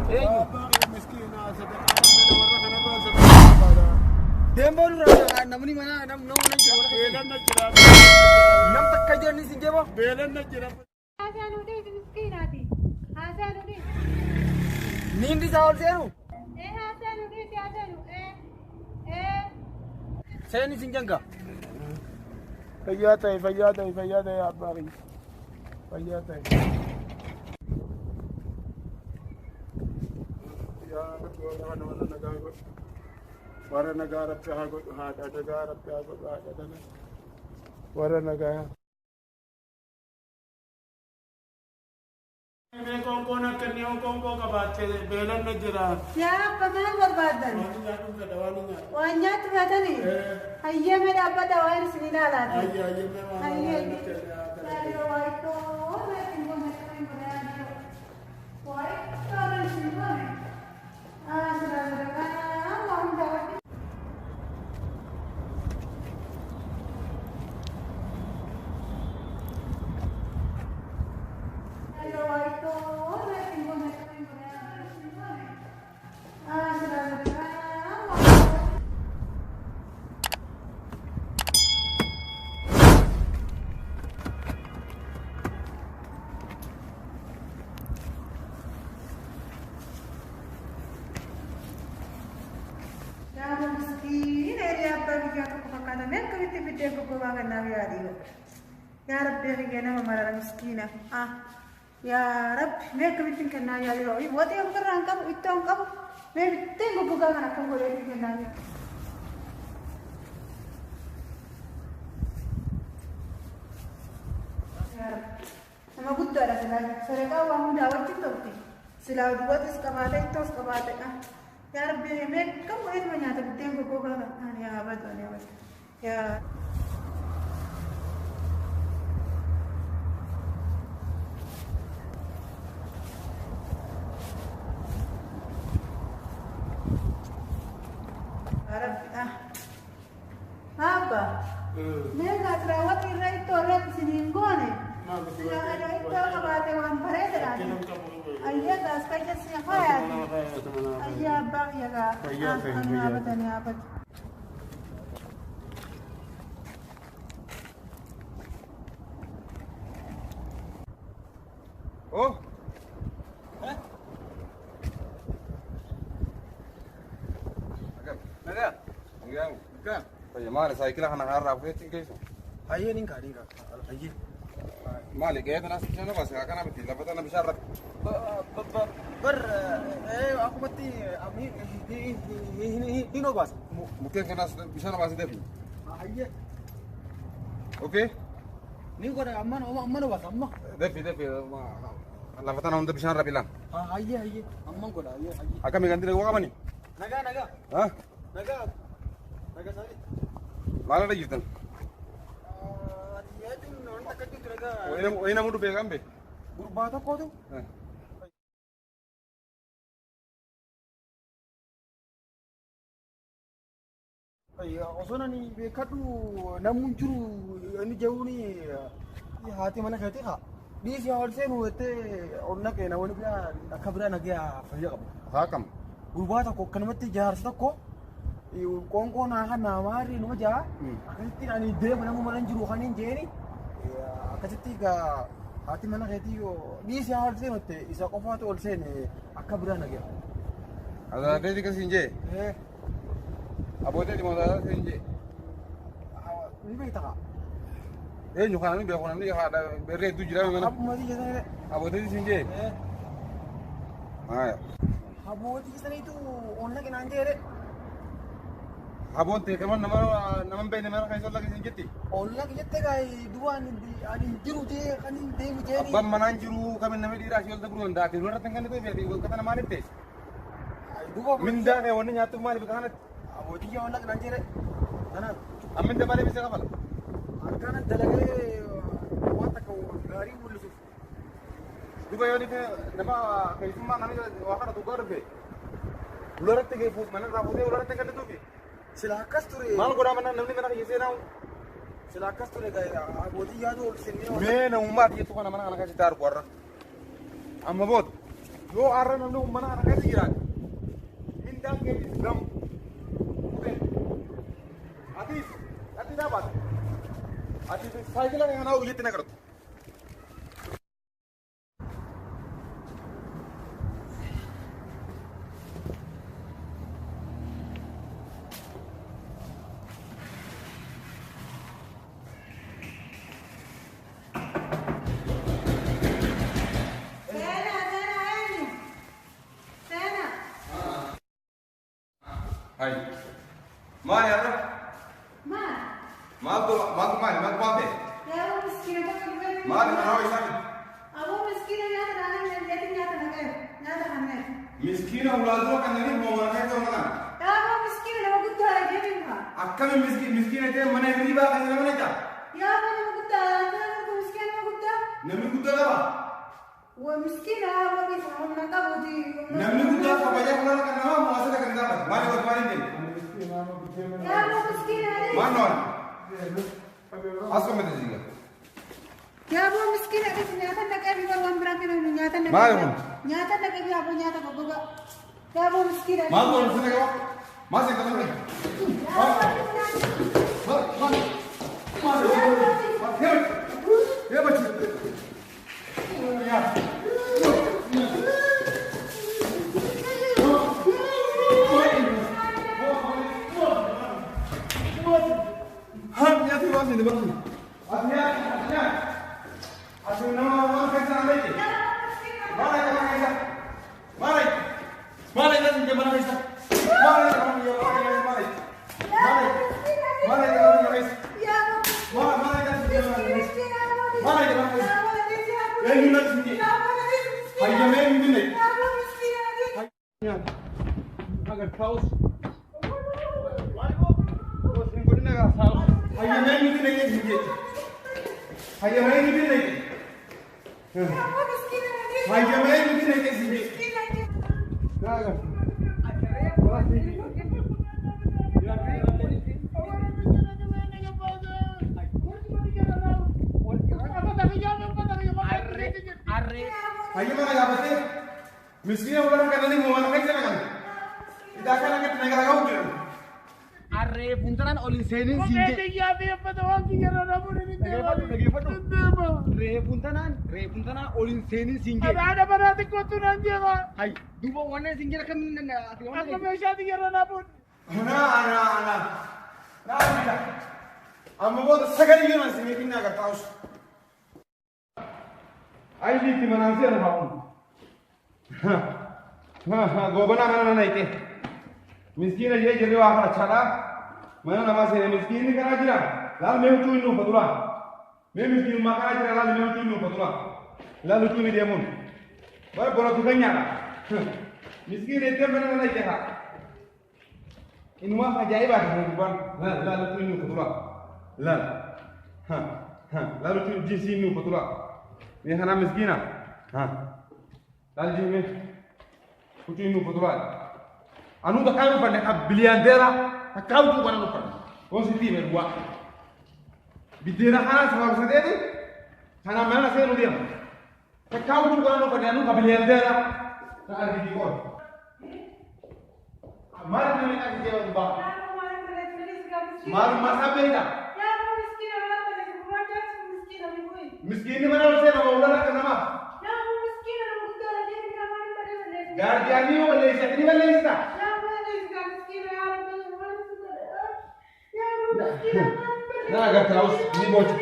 ايوه مسكينة صدقة ربنا ورنا صدقة ديمبول راه نمني منا نم نو نجي بيلن نجرا نم تكجرني سنجيبو بيلن نجرا هذا نودي مسكيناتي هذا نودي نيندي ساول سيرو ايه هذا نودي هذا نودي ايه سيني سنجنگا فياته يا باغي فياته يا بتقول انا ورا نغارب تهاغو هذا نغارب تهاغو هذا ورا نغا मैं कौन ना करने हो कौन का बात है बेलन में जरा क्या पता बर्बादन दवानी वान्या तो पता नहीं अय्या मेरा अब्बा दवाई रसनी ना लाती आइए मैं अय्या अरे वाइट तो मैं तुमको मैं बनाया दिया वाइट तो रसनी ना सुना लगा हम दवाई يا رب يا رجال انا مرة مسكينة يا رب ما كنت كنا يا لوي ودي أمكر عنكم ويتهم كم ما بتنقو بقى أنا كم قولي كنا يا رب أنا قلت على سلاك سرقة وامو دعوة تبتي سلاك دوات إسكاباتة إنتوس كاباتة يا رب يا ما كم قولي من يا تبتنقو بقى أنا يا أبد يا أبد يا apa? Mereka terawat kira itu orang siningone. Sila ada itu kabate wan parede lagi. Ayah gas kayak siapa ya? Ayah bang ya ga. Apa tanya apa? Oh. Naga. Naga. طيب مالي سايكل احنا هنعرف فين كيف هيا نينكا هيا مالي جاي ناس شنو بس كان بدي لفت انا بشرف بر ايه اكو بتي هنا بس ممكن في ناس بشنو بس دفي هيا اوكي نينكو امانو بس اما دفي لفت انا بشنو بيلان هيا اما كودا هيا اكم يغندي لو كماني نغا ها نغا سالي لا لا جدا يا دين نون تكتي نغا وين مودو بيغامبي غرباتا كودو osonani beekadhu namuun jiru inni jawuni haati mana keetii haa dhiisii ol seenu jettee ol naqeena wani biraa akka biraa nagee fayyaa qabu. هاكم Gurbaa tokko akkanumatti jaarsa tokko qoonqoo naa naamaarri numa jaa akkasitti ani deema nama mana jiru kan hin jeeni akkasitti egaa haati mana keetii dhiisii ol seenu jettee isa qofaatu ol seene akka biraa nagee. هذا ديدي كسينجي ابو ديدي مودا كسينجي Ni beektaa? ايه نو كان بيكون عندي هذا بريد تجرا من Abbummaa jedhanii ابو ديدي سينجي هاي abbootii keessaniitu onna qinaan jedhe ابو انت كمان نما بين ما كاي سولا كسينجتي onna jette gaay duwaan ani jiru jee kan deemu jeeni ابا منان جرو كمان نمي دي راشي ولد برون دا كيلو رتن كان تو بيدي كتنا مالتي duba من دا كي ون نياتو مال بكانت abbootii onna qinaan jedhe kana امن ده مالي بيسا قبل akkana dalagee waan takka gaarii mul'isuuf duba yoni te nama kaysuma nami wakara tu garbe ulorate ke fu mana rabude ulorate kan tu bi sila akkas ture mal gora mana namni mana yese na sila akkas ture gaay abbootii yaadu ol sennee me na umma ti tu kana mana kana ka tar borra amma bot Yo arra namni ummana kana keessa jiraate. Hindaan keetis gam. Ati dapat. Ati saayikila kana ulitti na kartu. Hai. Mana ya? Mal deh. Ya, miskin apa kan? Mal mana bisa? Aku miskin ya, tanah yang jadi nyata nak kan? Miskin ulah tu kan ni mau mana itu mana? Ya, aku miskin, aku kuda aja bingka. Akka miskin itu mana yang riba kan mana itu? Ya, aku kuda, aku miskin aku kuda. Nami kuda apa? Wah miskin aku bisa nak budi. Nami kuda apa banyak orang kan nama mau asal kan dapat. Mari buat mari ni. Ya, aku miskin aja. Mana? Asal mana juga? Ya, aku miskin aja. Nyata nak kaya bingka uang berapa ni nyata nak. Mana? Nyata nak kaya aku nyata kau buka. Ya, aku miskin aja. Mal tu sini kau. Masih kau ni. Ya baca. Ya. Hanya tu masih di bawah. Hanya. Asyik nama kerja lagi. Mana yang mana kerja? Mana yang mana kerja? Mana yang mana kerja? Mana yang mana kerja? Ya, Mana yang miskin aku. Mana yang mana kerja? Yang ini nak sini. Hanya main ini ni. Ya, aku miskin aja. Ya. Agar kau. Hanya main ini ni sini. Hanya main ini ni. Aku miskin aja. Hanya main ini ni sini. Miskin aja. Jangan. Hanya mana yang apa sih? Miskin orang kan ni mau mana kerja kan? Tidak akan nak tenaga kau tu. Arre puntanan olin senin Kok sinje. pwede yabi ang patawag niya na naman ni Nagipado. Re puntanan olin senin sinje. Ada ba natin ko ito nandiyan ka? Hai, duba wana sinje na kami na Ako may siya tingin na naman. Ana. Nah, tidak. Amma buat sekali ni masih ni kena kata us. Ai di mana sih orang bawang? Gobana mana naik teh? Miskin aja jadi wah cara. Mana nama saya miskin ni kan aja. Lalu మేము చూinu పదులా. మేము miskin makan aja lalu మేము చూinu పదులా. Lalu చూini dia mun. Baru bola tukanya. Miskin itu mana naik teh? Ini mah ajaib ada bukan. Lalu tu ini betul lah. Lalu tu jinsi ini betul lah. Ini hana miskina. Lalu jinsi tu ini betul lah. Anu tak kau pandai biliandera, tak kau tu mana lupa. Positif berbuat. Bidera hana sebab sedih ni. Hana mana saya nudia. Tak kau tu mana lupa. Anu biliandera. Tak ada di kau. Mari kita kasih dia ubah. Malu masa beda. Ya, aku miskin orang pada keluarga miskin aku ini. Miskin ni mana saya nama ular kan nama? Ya, aku miskin aku kuda aja di kamar pada mana. Guardian ni boleh saya ni boleh ista. Ya, aku miskin ya, aku miskin. Ya, aku miskin. Nah, agak terus ni bocor.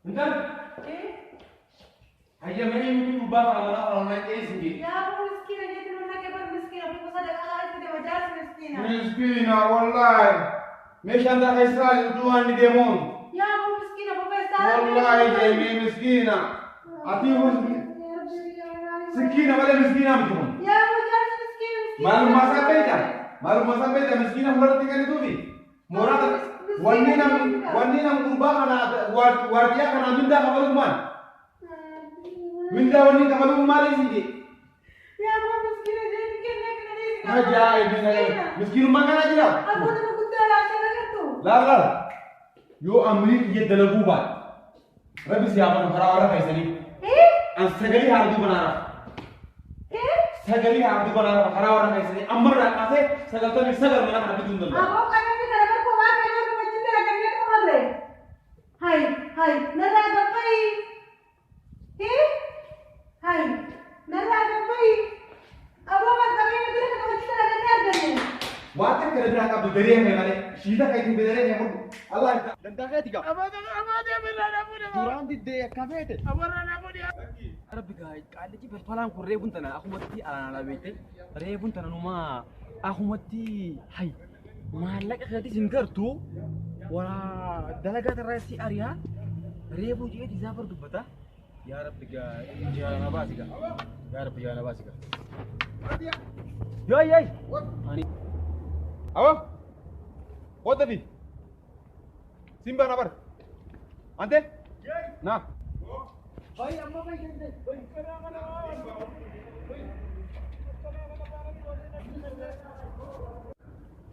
Bentar. Aja mana yang ubah kalau orang lain sini. Ya, aku miskin aja di mana kepada miskin. Aku pasal ada kalau kita wajar miskin. Miskin, wallahi. Meshan dah Israel Tuhan di demon. Ya, aku miskin aku pesta. Wallahi jadi miskina. Ati pun sikina boleh miskina betul. Ya, aku jadi miskin. Malu masa beda miskina mulai tinggal itu ni. Murah wani nam ubah kana wardia kana minda kabalu man. Minda wani kabalu mari sini. Ya, aku miskin aja di kena. Ajaib miskin makan aja. Aku nak kuda lah tu. Lal. Yo amri ye dalagu ba. Rabi siapa orang kaisani. An segali hardu banara. سجلي عبد بنا حراورة كيسني أمر رأسه سجلتني سجل من أنا بدون دم أبو كان في كلام كوما كلام كوما جدا كان كده ماذا هاي نرى دبي إيه هاي نرى دبي أبو ما دبي كده كوما جدا كان كده واتك كده بنا كابو دريه هي ماله شيدا كايتين بدريه هي مر الله يتا دندا كده أبدا بالله نبودي دوران دي دي كافيت أبدا نبودي ربي قاعد قاعد تجيب الفلان كل ريبون تنا أخوتي على بيتي ريبون تنا نما أخوتي هاي ما لك أخوتي سنكرتو ولا دلقات الرئيسي أريا ريبو جيت يزافر دبتا يا ربي قاعد جانا باسيكا يا ربي جانا باسيكا ياي ياي أني أوه what the Simba nabar ante na هاي أما ما يجي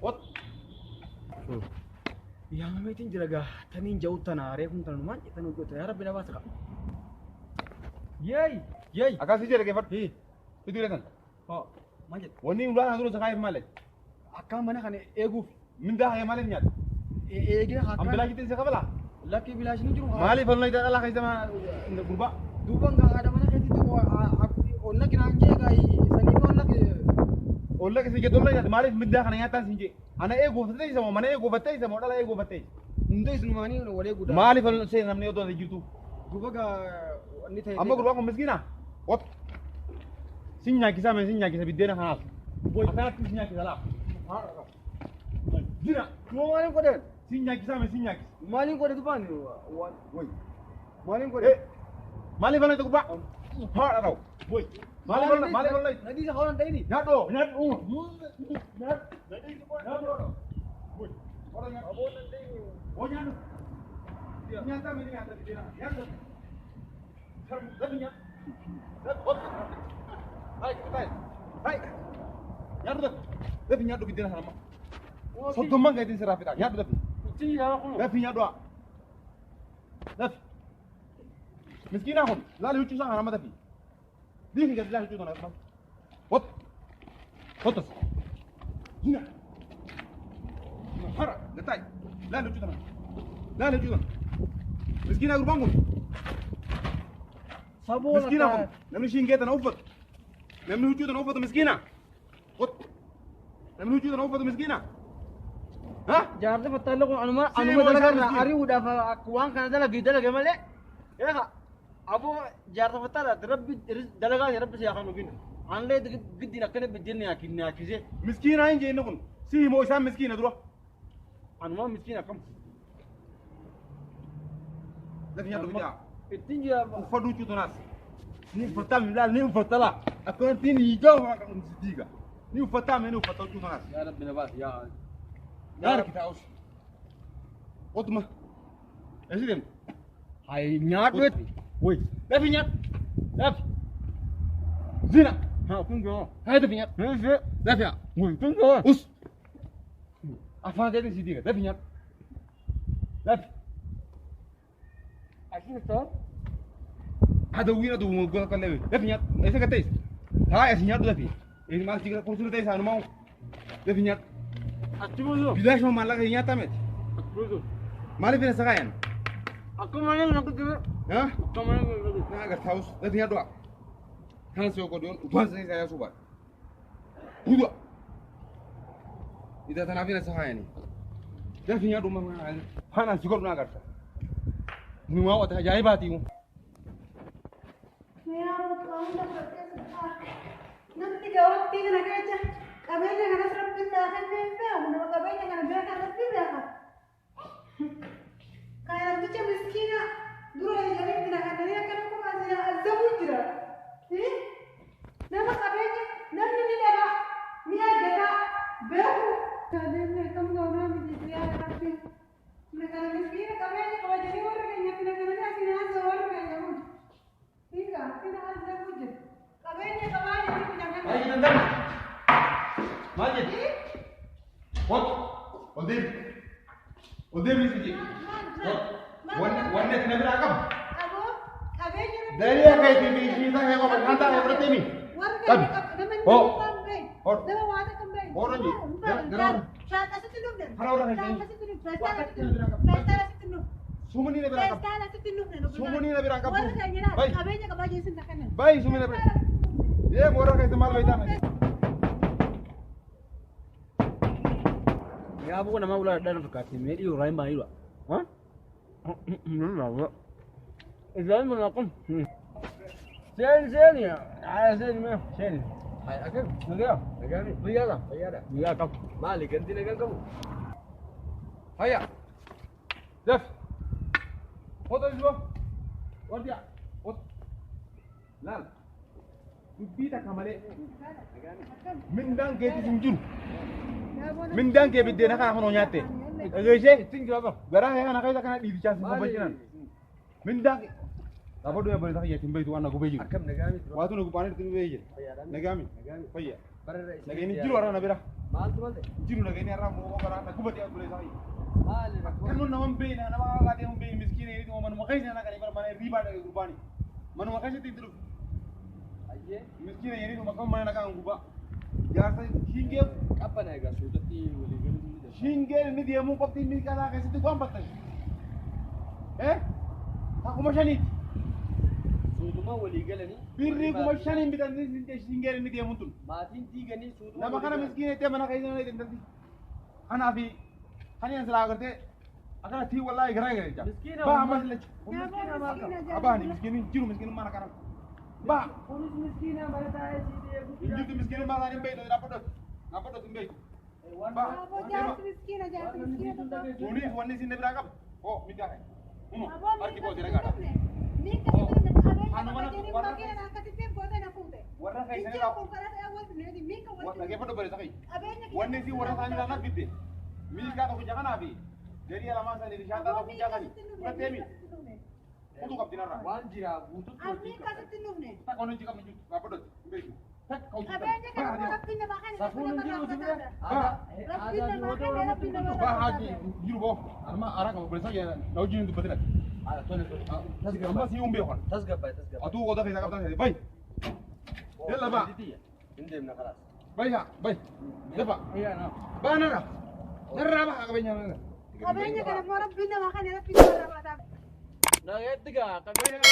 what يا ما ميتين جلقة تنين جو تناري كنت نمان تنو جو يا ربي نباسك ياي ياي akasi jere ke fat إيه itu lekan ها ما جت woni ulah dulu sakay male أكام mana kan ego min dah ya male nyat ege am hakkan bila kitin sakabala laki bilas ni juru mali fal nay Allah kay sama gurba duban ga ada mana kan itu onna kina anje gai sani ko onna ke olla kisi ke dolla ya mali min dah kana yata sinje ana ego fatay sama mana ego fatay sama dala ego fatay ndai sunmani wale guda mali fal say namne odo jitu duba ga ni tay amma gurba ko miskina what sinya kisa bidena hanas boy kana sinya kisa la dina mo mani ko de sinya kisa mani ko de duban boy mani ko de eh mali fal nay to ba ha raw boy mali fal nay nadi sa hawan dai ni nyado nyad nyad nyado boy ora nyad abo nan dai oh nyado nyata meni nyata bidena nyado Terus, dah nyat. Dah, hot. Hai, hai. Hai. Nyat dah. Dah nyat do bidena sama. Satu mang kaitin serapit. Nyat dah. Ini ya aku. Dah nyat doa. Dah. Miskin aku. Lalu lucu sangat nama dah. Dia ni kata lucu sangat. Hot. Hotas. Hina. Hara, detai. Lalu lucu sangat. Lalu lucu sangat. Miskin aku bangun. Sabo مسكينة هم نمني شين جيت أنا أوفد نمني وجود أنا أوفد مسكينة قط نمني وجود أنا أوفد مسكينة ها jaarde fatallo ko anuma Sini, anuma mau dalaga isang ari udah kuang kana dalaga male ya ka abo jaarde fatala rabbi dalaga ya rabbi ya kanu bin an le gidi nakane bidilni akinni akize مسكينة إنجي إنكم سي مو إسام مسكينة دروح anuma miskina kam لا في يدو بيجا itinja وفدو وجود ناس ني فتام لا ني فتلا أكون تيني يجاو ما كان مصدقة ني فتام ني فتو وجود ناس ya rabbi nabas ya يا رك تاوس قط ما إيش دم hay nyat wet وي لا في نيات لا في زينة ha kungo هذا في نيات he لا في mun kungo أس أفهم كده سيدي لا في نيات لا في asin to هذا وين هذا موجود كله لا في نيات إيش كتيس هاي إيش نيات لا في إيه ما تيجي كورسون تيس أنا ما لا في نيات atuzo بلاش ما مالك نيات تامت atuzo ما لي فينا سكاين aku mana nak tu ها aku mana nak نا أقدر تاوس لا في نيات دوا كان سوى كوديون وبان سني سوبر بودوا إذا تنافينا سكاين لا في نيات ما أنا سكور ما أقدر نما وقتها جاي باتيو मेरा वो काम तो करते हैं नंदी गवत तीन नगे चा कभी ने गना सब पिन दाखा में पे उन कभी ने गना बेटा करती बेटा काया तुझे मिस्कीना दूर है जरे बिना करने या करो को आज या अज़बुजरा हैं नमा कभी ने नन्नी ने लगा मिया बेटा बेहू कादे ने कम गौना में दिया रखते मैं कहा मिस्कीना कभी ने को जरी और के ने पिना करने आसी ना जोर में जाऊं ठीक है फिर आज अज़बुज कभी ने कमाई नहीं पिना करने هاي جندنا ماجد وات ودير ودير بيجي وانك نبي رقم Abu, kabenya داري يا كاي بيجي ده هو بنتا هو برتمي warga طب. namanya Oh. kambing. Oh. Dama wata kambing. Oh, Ranji. Syarat asal tinuk dan. Hara orang Syarat ini. asal tinuk. Pesta asal tinuk. Sumuni na birangkap. Pesta asal tinuk dan. Sumuni na birangkap. Wala kanya na. Bay. Abenya kabaja sin takana. Bay sumuni na birangkap. Ye mora ka istimal baita me. Ya buku nama ular dan berkati meri orang bayi lah. Hah? Mana? Jangan melakukan. Sen ya. Sen meh. Sen. Hai, akan. Negara. Negara ni. Lihat lah. Bayar dah. Lihat kau. Balik ganti dengan kamu. Haya. Def. Foto dulu. Ordia. Ot. Lal. Kita kamale. Mindang ke tinjun. Mindang ke bidde na ka hono nyate. Egeje tinjun apa? Garang ya anak kita kana di chance mo bajinan. Mindang. Apa do ya bari tak ya timbe tu anak go beji. Akam negara ni. Watu no go pane tu beji. Negami. Paya. Nagani jiru ara na bira. Mal tu mal. Jiru nagani ara mo bara na kubati abule sai. Mal. Kanu na mambe na wala de mambe miskine ni mo man mo kaisa na kani bar mane riba da gurbani. Man mo kaisa tinjuru. Aye. Miskine ni mo makam mane na kan guba. Ya sai hinge Apa naga sudah ti boleh gani. hinge ni dia mo pati ni kala kaisa tu kwam patai. Aku mashani. Suduma boleh gani. Birri ku mashani bidan ni hinge ni dia muntun. Matin tiga ni suduma. Na makana miskine te mana kaisa na tinjandi. Ana fi hani an sala garte akana ti wallahi gara gara ja. Ba masle. Aba ni miskine jiru miskine mana karam. Ba Polis miskin yang mana tahu sih dia. Injil miskine ma ni bay do rapodo. Rapodo tumbe. Ba Abo jangan miskin aja, miskin tu. Polis wanni sinne birakam. Oh mita hai. Uno. Abo Arti ko dira gada. ni kasi tu nak Ano mana jadi warna- makin nak kasi tim kau nak pun deh. Warna kai Ini sana aku kalau saya awal ni di mika Wat lagi foto bare sakai. Abenya Wanni si warna tani na bidde. Mi ka to kujaga na bi. Jadi alaman sa ni shanta to kujaga ni. Katemi. Kudu kap dinara. Wan jira butut. Abi kasi tinuk ni. Tak kono jika menju. Rapodo. Tumbe. Tak kau jika. Abenya kan orang pindah makan. Sapun ni udah sudah. Ba Pindah makan dia pindah makan. ba haji jiru bo. Arma ara ka bare sakai na ujin tu badina. Ada tuan tu. Amma si umbe kon. Tas gabay. Atu ko da kai sakap da. Bay. Yalla ba. Hindi mo nakalas. Bay ha. Bay. Deba. Iya no. Ba nara. Nara ba ka benya na. Abenya kan orang pindah makan dia pindah makan. Nah, ya tiga. Kagak.